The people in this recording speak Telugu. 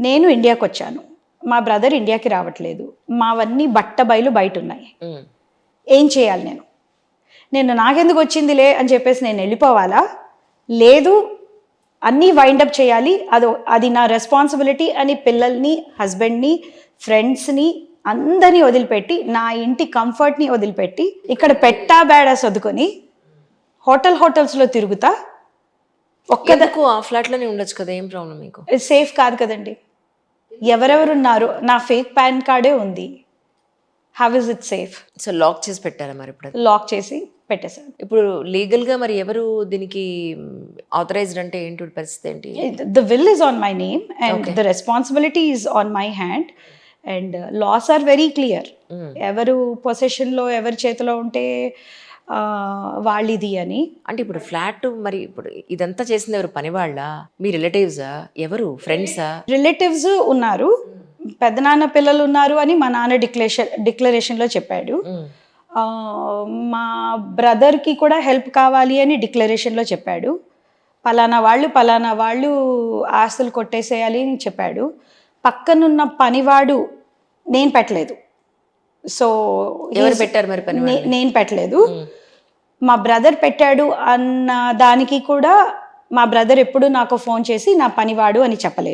నేను ఇండియాకి వచ్చాను, మా బ్రదర్ ఇండియాకి రావట్లేదు, మావన్నీ బయలు బయట ఉన్నాయి. ఏం చేయాలి నేను నాకెందుకు వచ్చిందిలే అని చెప్పేసి నేను వెళ్ళిపోవాలా, లేదు అన్నీ వైండప్ చేయాలి, అది నా రెస్పాన్సిబిలిటీ అని పిల్లల్ని, హస్బెండ్ని, ఫ్రెండ్స్ని అందరినీ వదిలిపెట్టి, నా ఇంటి కంఫర్ట్ని వదిలిపెట్టి, ఇక్కడ పెట్టా బేడా సర్దుకొని హోటల్స్లో తిరుగుతా. ఒక్కదకు ఆ ఫ్లాట్లోనే ఉండొచ్చు కదా, ఏం ప్రాబ్లం మీకు? సేఫ్ కాదు కదండి, ఎవరెవరున్నారు, నా ఫేక్ పాన్ కార్డే ఉంది, how is it safe? So lock చేసి పెట్టారా మరి? ఇప్పుడు లాక్ చేసి పెట్టేశాను. ఇప్పుడు లీగల్గా మరి ఎవరు దీనికి ఆథరైజ్డ్ అంటే ఏంటి పరిస్థితి ఏంటి? The will is on my name and the responsibility is on my hand and laws are very clear. ఎవరు పొసెషన్లో ఎవరి చేతిలో ఉంటే వాళ్ళది అని. అంటే ఇప్పుడు ఫ్లాట్ మరి ఇప్పుడు ఇదంతా చేసింది ఎవరు? పని వాళ్ళ, మీ రిలేటివ్సా, ఎవరు, ఫ్రెండ్సా? రిలేటివ్స్ ఉన్నారు, పెద్దనాన్న పిల్లలు ఉన్నారు అని మా నాన్న డిక్లరేషన్లో చెప్పాడు. మా బ్రదర్కి కూడా హెల్ప్ కావాలి అని డిక్లరేషన్లో చెప్పాడు. పలానా వాళ్ళు ఆస్తులు కొట్టేసేయాలి అని చెప్పాడు. పక్కనున్న పనివాడు నేను పెట్టలేదు. సో ఎవరు పెట్టారు మరి పని? నేను పెట్టలేదు, మా బ్రదర్ పెట్టాడు అన్న దానికి కూడా మా బ్రదర్ ఎప్పుడు నాకు ఫోన్ చేసి నా పనివాడు అని చెప్పలేదు.